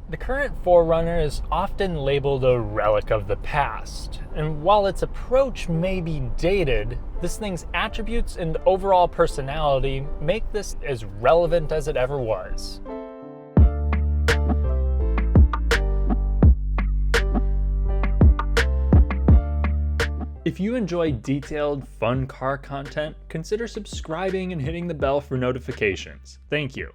The current 4Runner is often labeled a relic of the past, and while its approach may be dated, this thing's attributes and overall personality make this as relevant as it ever was. If you enjoy detailed, fun car content, consider subscribing and hitting the bell for notifications. Thank you.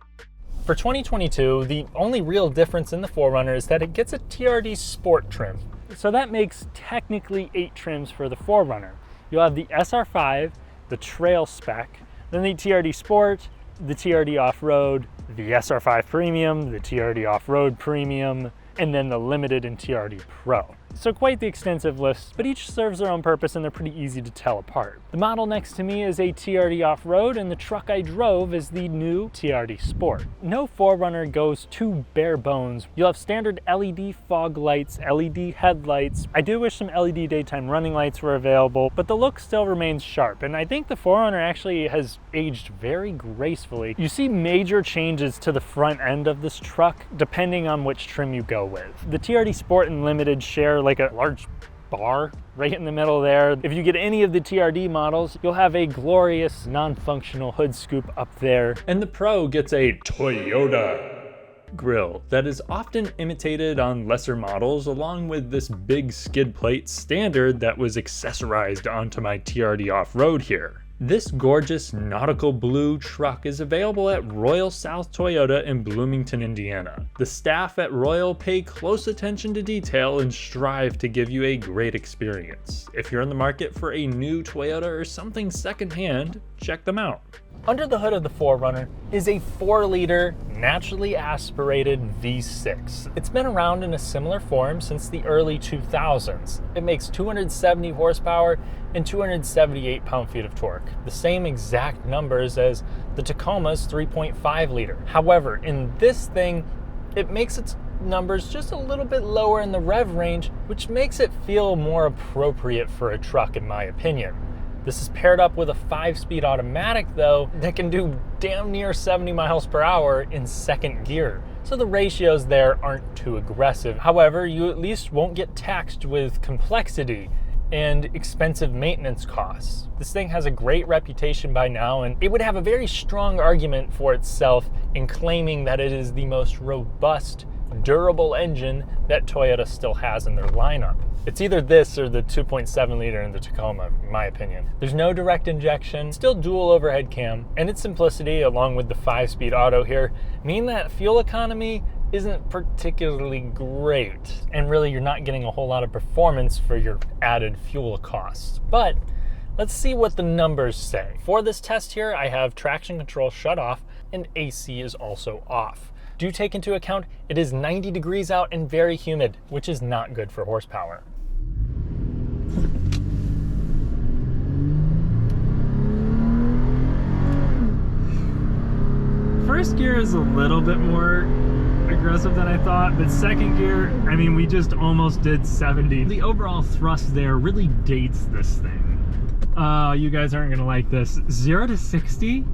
For 2022, the only real difference in the 4Runner is that it gets a TRD Sport trim. So that makes technically 8 trims for the 4Runner. You'll have the SR5, the Trail Spec, then the TRD Sport, the TRD Off-Road, the SR5 Premium, the TRD Off-Road Premium, and then the Limited and TRD Pro. So quite the extensive list, but each serves their own purpose and they're pretty easy to tell apart. The model next to me is a TRD Off-Road, and the truck I drove is the new TRD Sport. No 4Runner goes too bare bones. You'll have standard LED fog lights, LED headlights. I do wish some LED daytime running lights were available, but the look still remains sharp, and I think the 4Runner actually has aged very gracefully. You see major changes to the front end of this truck depending on which trim you go with. The TRD Sport and Limited share like a large bar right in the middle there. If you get any of the TRD models, you'll have a glorious non-functional hood scoop up there. And the Pro gets a Toyota grille that is often imitated on lesser models, along with this big skid plate standard that was accessorized onto my TRD Off-Road here. This gorgeous nautical blue truck is available at Royal South Toyota in Bloomington, Indiana. The staff at Royal pay close attention to detail and strive to give you a great experience. If you're in the market for a new Toyota or something secondhand, check them out. Under the hood of the 4Runner is a 4-liter naturally aspirated V6. It's been around in a similar form since the early 2000s. It makes 270 horsepower and 278 pound-feet of torque, the same exact numbers as the Tacoma's 3.5 liter. However, in this thing, it makes its numbers just a little bit lower in the rev range, which makes it feel more appropriate for a truck in my opinion. This is paired up with a 5-speed automatic though that can do damn near 70 miles per hour in second gear. So the ratios there aren't too aggressive. However, you at least won't get taxed with complexity and expensive maintenance costs. This thing has a great reputation by now, and it would have a very strong argument for itself in claiming that it is the most robust, durable engine that Toyota still has in their lineup. It's either this or the 2.7 liter in the Tacoma, in my opinion. There's no direct injection, still dual overhead cam, and its simplicity, along with the 5-speed auto here, mean that fuel economy isn't particularly great. And really, you're not getting a whole lot of performance for your added fuel costs. But let's see what the numbers say. For this test here, I have traction control shut off and AC is also off. Do take into account it is 90 degrees out and very humid, which is not good for horsepower. First gear is a little bit more aggressive than I thought, but second gear, I mean, we just almost did 70. The overall thrust there really dates this thing. You guys aren't gonna like this. 0 to 60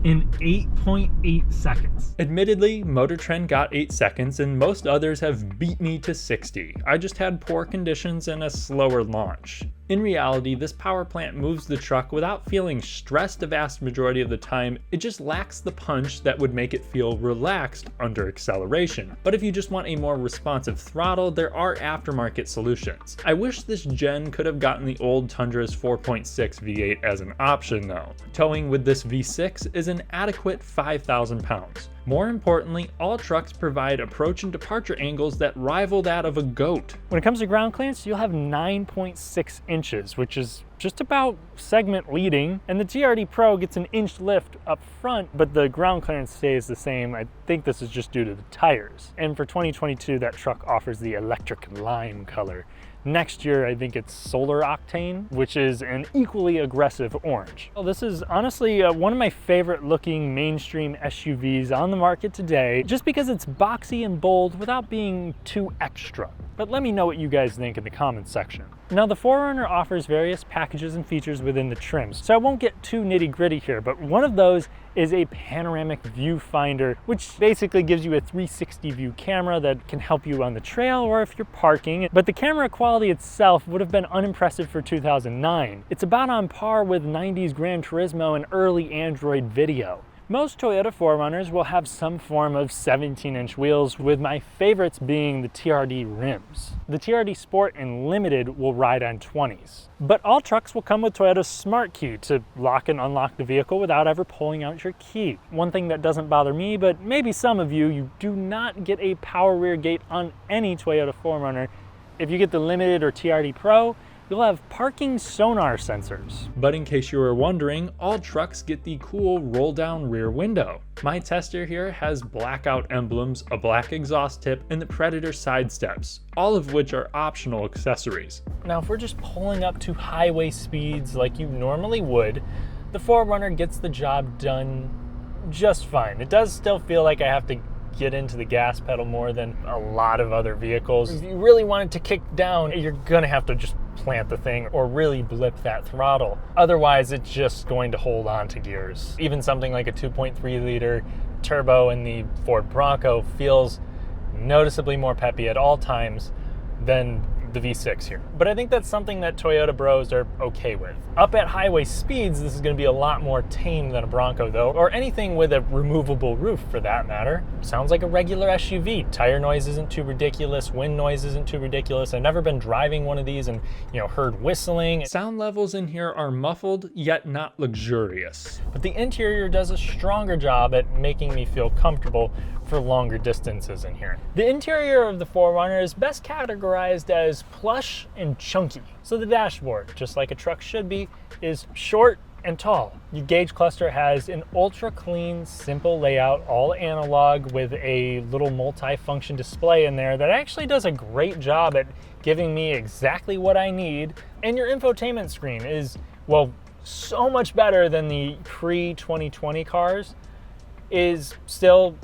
in 8.8 seconds. Admittedly, Motor Trend got 8 seconds and most others have beat me to 60. I just had poor conditions and a slower launch. In reality, this power plant moves the truck without feeling stressed the vast majority of the time. It just lacks the punch that would make it feel relaxed under acceleration. But if you just want a more responsive throttle, there are aftermarket solutions. I wish this gen could have gotten the old Tundra's 4.6 V8 as an option though. Towing with this V6 is an adequate 5,000 pounds. More importantly, all trucks provide approach and departure angles that rival that of a goat. When it comes to ground clearance, you'll have 9.6 inches, which is just about segment leading, and the TRD Pro gets an inch lift up front, but the ground clearance stays the same. I think this is just due to the tires. And for 2022, that truck offers the electric lime color. Next year, I think it's Solar Octane, which is an equally aggressive orange. Well, this is honestly one of my favorite looking mainstream SUVs on the market today, just because it's boxy and bold without being too extra. But let me know what you guys think in the comments section. Now, the 4Runner offers various packages and features within the trims, so I won't get too nitty-gritty here, but one of those is a panoramic viewfinder, which basically gives you a 360 view camera that can help you on the trail or if you're parking. But the camera quality itself would have been unimpressive for 2009. It's about on par with 90s Gran Turismo and early Android video. Most Toyota 4Runners will have some form of 17-inch wheels, with my favorites being the TRD rims. The TRD Sport and Limited will ride on 20s. But all trucks will come with Toyota's Smart Key to lock and unlock the vehicle without ever pulling out your key. One thing that doesn't bother me, but maybe some of you do not get a power rear gate on any Toyota 4Runner. If you get the Limited or TRD Pro, you'll have parking sonar sensors. But in case you were wondering, all trucks get the cool roll down rear window. My tester here has blackout emblems, a black exhaust tip, and the Predator side steps, all of which are optional accessories. Now, if we're just pulling up to highway speeds like you normally would, the 4Runner gets the job done just fine. It does still feel like I have to get into the gas pedal more than a lot of other vehicles. If you really want it to kick down, you're gonna have to just plant the thing or really blip that throttle. Otherwise, it's just going to hold on to gears. Even something like a 2.3 liter turbo in the Ford Bronco feels noticeably more peppy at all times than the V6 here. But I think that's something that Toyota bros are okay with. Up at highway speeds, this is going to be a lot more tame than a Bronco though, or anything with a removable roof for that matter. Sounds like a regular SUV. Tire noise isn't too ridiculous, wind noise isn't too ridiculous. I've never been driving one of these and heard whistling. Sound levels in here are muffled, yet not luxurious. But the interior does a stronger job at making me feel comfortable for longer distances in here. The interior of the 4Runner is best categorized as plush and chunky. So the dashboard, just like a truck should be, is short and tall. Your gauge cluster has an ultra clean, simple layout, all analog with a little multi-function display in there that actually does a great job at giving me exactly what I need. And your infotainment screen is, well, so much better than the pre-2020 cars, is still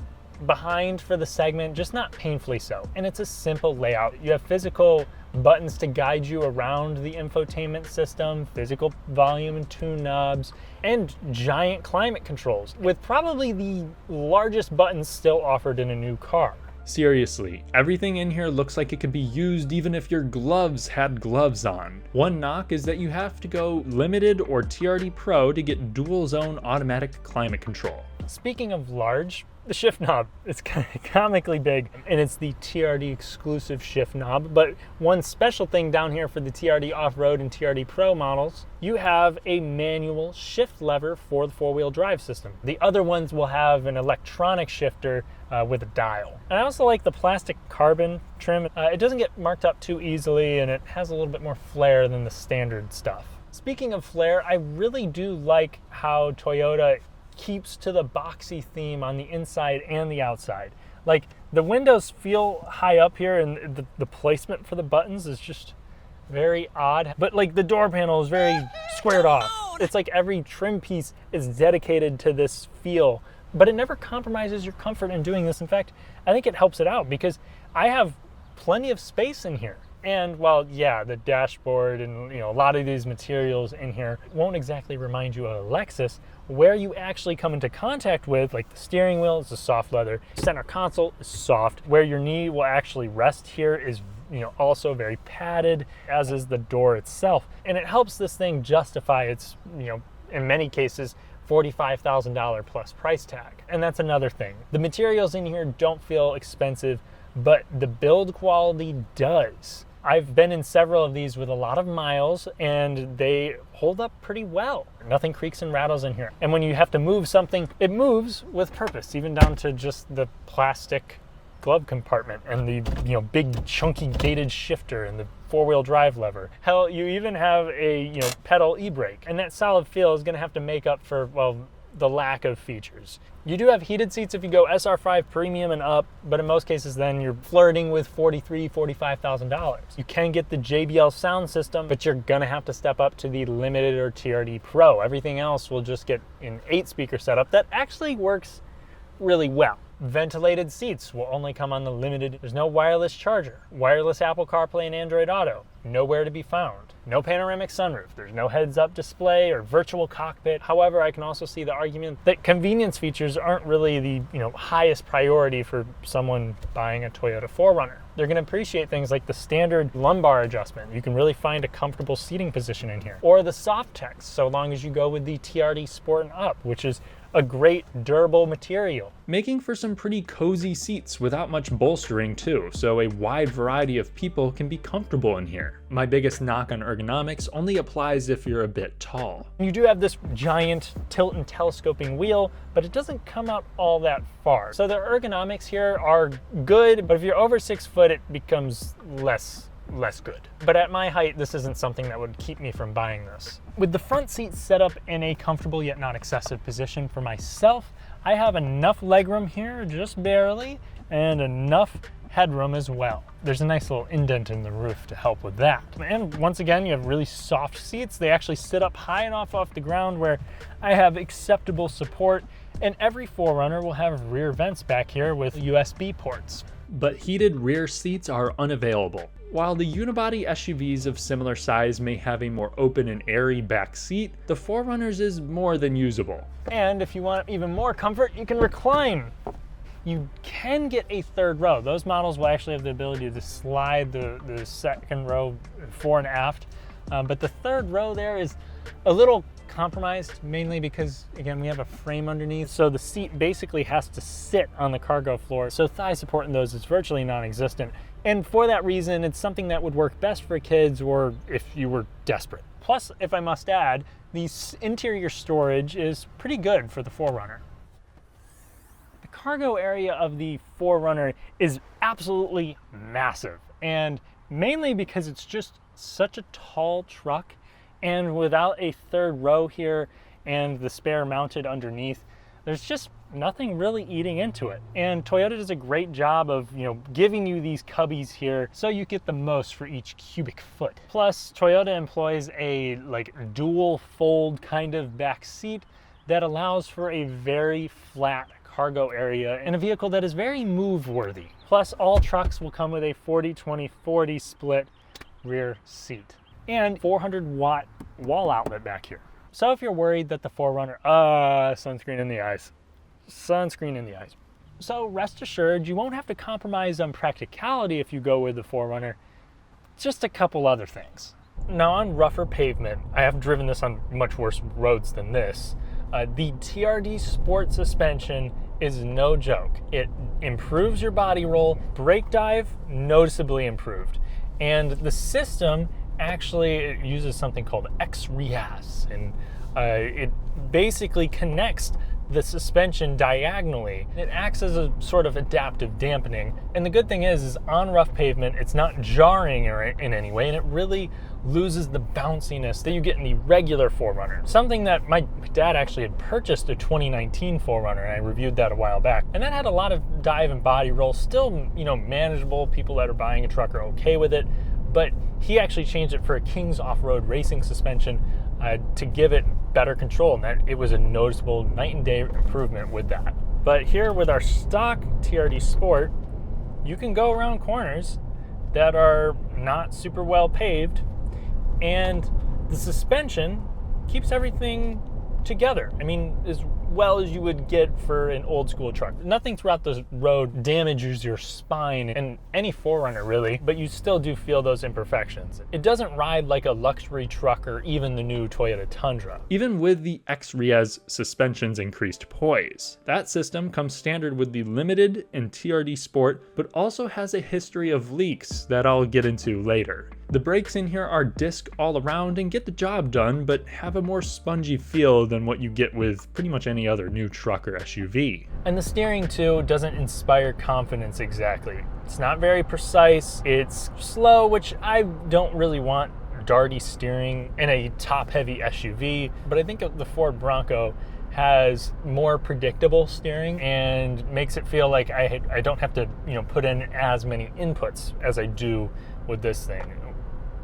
behind for the segment, just not painfully so. And it's a simple layout. You have physical buttons to guide you around the infotainment system, physical volume and tune knobs, and giant climate controls, with probably the largest buttons still offered in a new car. Seriously, everything in here looks like it could be used even if your gloves had gloves on. One knock is that you have to go Limited or TRD Pro to get dual zone automatic climate control. Speaking of large, the shift knob is kind of comically big, and it's the TRD exclusive shift knob. But one special thing down here for the TRD Off-Road and TRD Pro models, you have a manual shift lever for the four-wheel drive system. The other ones will have an electronic shifter with a dial. And I also like the plastic carbon trim. It doesn't get marked up too easily, and it has a little bit more flair than the standard stuff. Speaking of flair, I really do like how Toyota keeps to the boxy theme on the inside and the outside. Like, the windows feel high up here, and the placement for the buttons is just very odd. But like, the door panel is very squared off. It's like every trim piece is dedicated to this feel, but it never compromises your comfort in doing this. In fact, I think it helps it out because I have plenty of space in here. And while, yeah, the dashboard and a lot of these materials in here won't exactly remind you of a Lexus, where you actually come into contact with, like the steering wheel is a soft leather, center console is soft, where your knee will actually rest here is also very padded, as is the door itself. And it helps this thing justify its, in many cases, $45,000 plus price tag. And that's another thing. The materials in here don't feel expensive, but the build quality does. I've been in several of these with a lot of miles, and they hold up pretty well. Nothing creaks and rattles in here. And when you have to move something, it moves with purpose, even down to just the plastic glove compartment and the big chunky gated shifter and the four-wheel drive lever. Hell, you even have a pedal e-brake, and that solid feel is going to have to make up for, well, the lack of features. You do have heated seats if you go SR5 Premium and up, but in most cases then you're flirting with $43,000, $45,000. You can get the JBL sound system, but you're gonna have to step up to the Limited or TRD Pro. Everything else will just get an 8-speaker setup that actually works really well. Ventilated seats will only come on the limited. There's no wireless charger. Wireless Apple CarPlay and Android Auto, nowhere to be found. No panoramic sunroof. There's no heads-up display or virtual cockpit. However, I can also see the argument that convenience features aren't really the highest priority for someone buying a Toyota 4Runner. They're going to appreciate things like the standard lumbar adjustment. You can really find a comfortable seating position in here. Or the soft text, so long as you go with the TRD Sport and Up, which is a great durable material. Making for some pretty cozy seats without much bolstering too, so a wide variety of people can be comfortable in here. My biggest knock on ergonomics only applies if you're a bit tall. You do have this giant tilt and telescoping wheel, but it doesn't come out all that far. So the ergonomics here are good, but if you're over 6 foot, it becomes less good. But at my height, this isn't something that would keep me from buying this. With the front seat set up in a comfortable yet not excessive position for myself, I have enough legroom here, just barely, and enough headroom as well. There's a nice little indent in the roof to help with that. And once again, you have really soft seats. They actually sit up high enough off the ground where I have acceptable support, and every 4Runner will have rear vents back here with USB ports. But heated rear seats are unavailable. While the unibody SUVs of similar size may have a more open and airy back seat, the 4Runner's is more than usable. And if you want even more comfort, you can recline. You can get a third row. Those models will actually have the ability to slide the second row fore and aft. But the third row there is a little compromised, mainly because, again, we have a frame underneath, so the seat basically has to sit on the cargo floor, so thigh support in those is virtually non-existent. And for that reason, it's something that would work best for kids or if you were desperate. Plus, if I must add, the interior storage is pretty good for the 4Runner. The cargo area of the 4Runner is absolutely massive, and mainly because it's just such a tall truck, and without a third row here and the spare mounted underneath, there's just nothing really eating into it. And Toyota does a great job of, giving you these cubbies here so you get the most for each cubic foot. Plus, Toyota employs a dual fold kind of back seat that allows for a very flat cargo area in a vehicle that is very move-worthy. Plus, all trucks will come with a 40-20-40 split rear seat and 400-watt wall outlet back here. So if you're worried that the 4Runner, sunscreen in the eyes. Sunscreen in the eyes. So rest assured, you won't have to compromise on practicality if you go with the 4Runner. Just a couple other things. Now on rougher pavement, I have driven this on much worse roads than this. The TRD Sport suspension is no joke. It improves your body roll. Brake dive, noticeably improved. And the system actually uses something called X-REAS, and it basically connects the suspension diagonally. It acts as a sort of adaptive dampening, and the good thing is on rough pavement, it's not jarring in any way, and it really loses the bounciness that you get in the regular 4Runner. Something that my dad actually had purchased, a 2019 4Runner, and I reviewed that a while back, and that had a lot of dive and body roll, still manageable. People that are buying a truck are okay with it, but he actually changed it for a King's off-road racing suspension to give it better control, and that it was a noticeable night and day improvement with that. But here with our stock TRD Sport, you can go around corners that are not super well paved, and the suspension keeps everything together. I mean, as well as you would get for an old school truck. Nothing throughout the road damages your spine, and any 4Runner really, but you still do feel those imperfections. It doesn't ride like a luxury truck or even the new Toyota Tundra. Even with the X-REAS suspension's increased poise, that system comes standard with the Limited and TRD Sport, but also has a history of leaks that I'll get into later. The brakes in here are disc all around and get the job done, but have a more spongy feel than what you get with pretty much any other new truck or SUV. And the steering too doesn't inspire confidence exactly. It's not very precise, it's slow, which I don't really want darty steering in a top-heavy SUV, but I think the Ford Bronco has more predictable steering and makes it feel like I don't have to put in as many inputs as I do with this thing.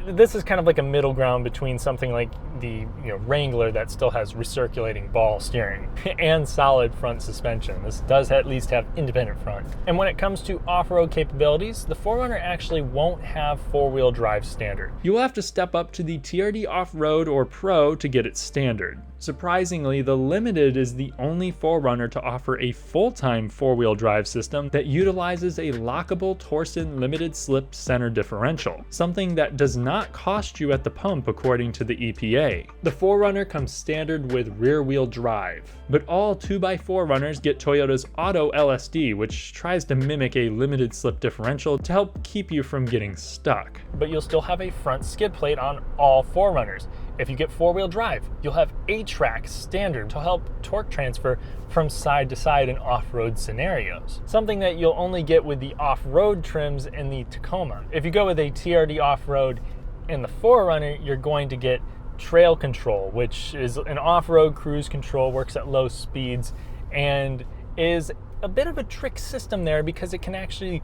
this is kind of like a middle ground between something like the Wrangler that still has recirculating ball steering and solid front suspension. This does at least have independent front. And when it comes to off-road capabilities, the 4Runner actually won't have four-wheel drive standard. You will have to step up to the TRD Off-Road or Pro to get it standard. Surprisingly, the Limited is the only 4Runner to offer a full-time four-wheel drive system that utilizes a lockable Torsen limited slip center differential, something that does not cost you at the pump according to the EPA. The 4Runner comes standard with rear-wheel drive, but all 2x4 get Toyota's Auto LSD, which tries to mimic a limited slip differential to help keep you from getting stuck. But you'll still have a front skid plate on all 4Runners. If you get four-wheel drive, you'll have A-Track standard to help torque transfer from side to side in off-road scenarios, something that you'll only get with the off-road trims in the Tacoma. If you go with a TRD off-road in the 4Runner, you're going to get trail control, which is an off-road cruise control, works at low speeds, and is a bit of a trick system there because it can actually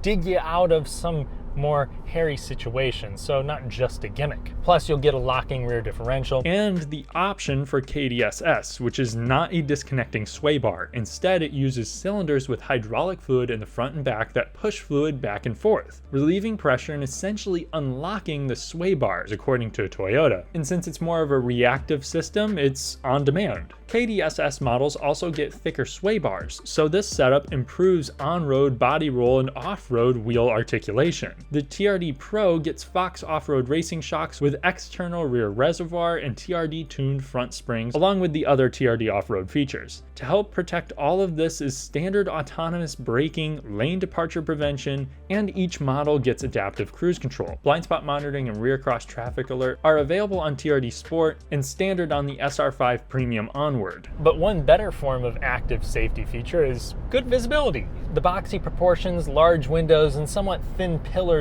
dig you out of some more hairy situations, so not just a gimmick. Plus, you'll get a locking rear differential and the option for KDSS, which is not a disconnecting sway bar. Instead, it uses cylinders with hydraulic fluid in the front and back that push fluid back and forth, relieving pressure and essentially unlocking the sway bars, according to Toyota. And since it's more of a reactive system, it's on demand. KDSS models also get thicker sway bars, so this setup improves on-road body roll and off-road wheel articulation. The TRD Pro gets Fox off-road racing shocks with external rear reservoir and TRD-tuned front springs, along with the other TRD off-road features. To help protect all of this is standard autonomous braking, lane departure prevention, and each model gets adaptive cruise control. Blind spot monitoring and rear cross traffic alert are available on TRD Sport and standard on the SR5 Premium onward. But one better form of active safety feature is good visibility. The boxy proportions, large windows, and somewhat thin pillars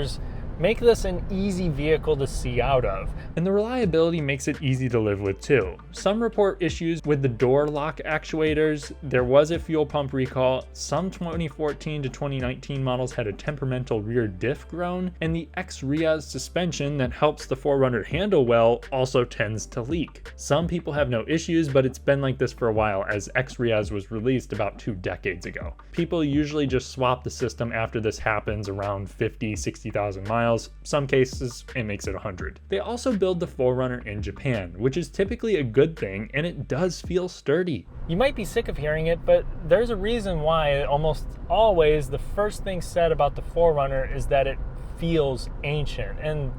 make this an easy vehicle to see out of, and the reliability makes it easy to live with too. Some report issues with the door lock actuators, there was a fuel pump recall, some 2014 to 2019 models had a temperamental rear diff groan, and the X-Riaz suspension that helps the 4Runner handle well also tends to leak. Some people have no issues, but it's been like this for a while as X-Riaz was released about 2 decades ago. People usually just swap the system after this happens around 50-60,000 miles. Some cases, it makes it 100. They also build the 4Runner in Japan, which is typically a good thing, and it does feel sturdy. You might be sick of hearing it, but there's a reason why almost always the first thing said about the 4Runner is that it feels ancient, and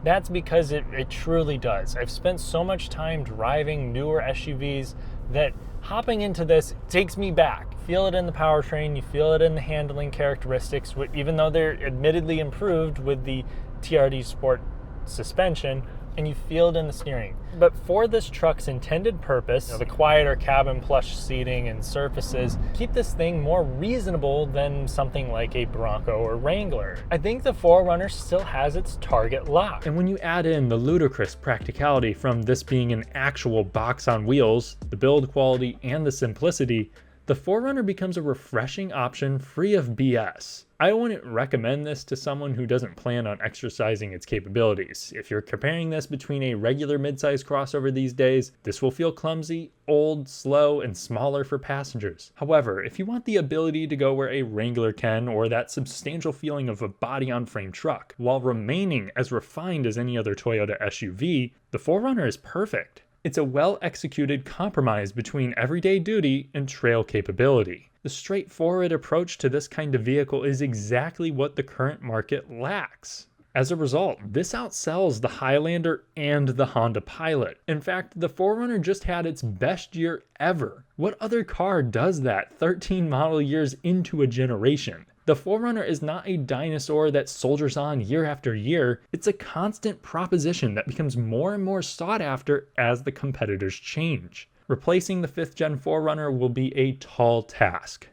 that's because it truly does. I've spent so much time driving newer SUVs that hopping into this takes me back. Feel it in the powertrain, you feel it in the handling characteristics, even though they're admittedly improved with the TRD Sport suspension, and you feel it in the steering. But for this truck's intended purpose, the quieter cabin plush seating and surfaces keep this thing more reasonable than something like a Bronco or Wrangler. I think the 4Runner still has its target lock. And when you add in the ludicrous practicality from this being an actual box on wheels, the build quality, and the simplicity, the 4Runner becomes a refreshing option free of BS. I wouldn't recommend this to someone who doesn't plan on exercising its capabilities. If you're comparing this between a regular midsize crossover these days, this will feel clumsy, old, slow, and smaller for passengers. However, if you want the ability to go where a Wrangler can, or that substantial feeling of a body-on-frame truck, while remaining as refined as any other Toyota SUV, the 4Runner is perfect. It's a well-executed compromise between everyday duty and trail capability. The straightforward approach to this kind of vehicle is exactly what the current market lacks. As a result, this outsells the Highlander and the Honda Pilot. In fact, the 4Runner just had its best year ever. What other car does that 13 model years into a generation? The 4Runner is not a dinosaur that soldiers on year after year. It's a constant proposition that becomes more and more sought after as the competitors change. Replacing the 5th gen 4Runner will be a tall task.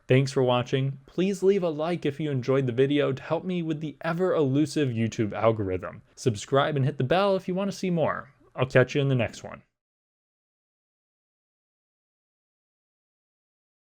Thanks for watching. Please leave a like if you enjoyed the video to help me with the ever elusive YouTube algorithm. Subscribe and hit the bell if you want to see more. I'll catch you in the next one.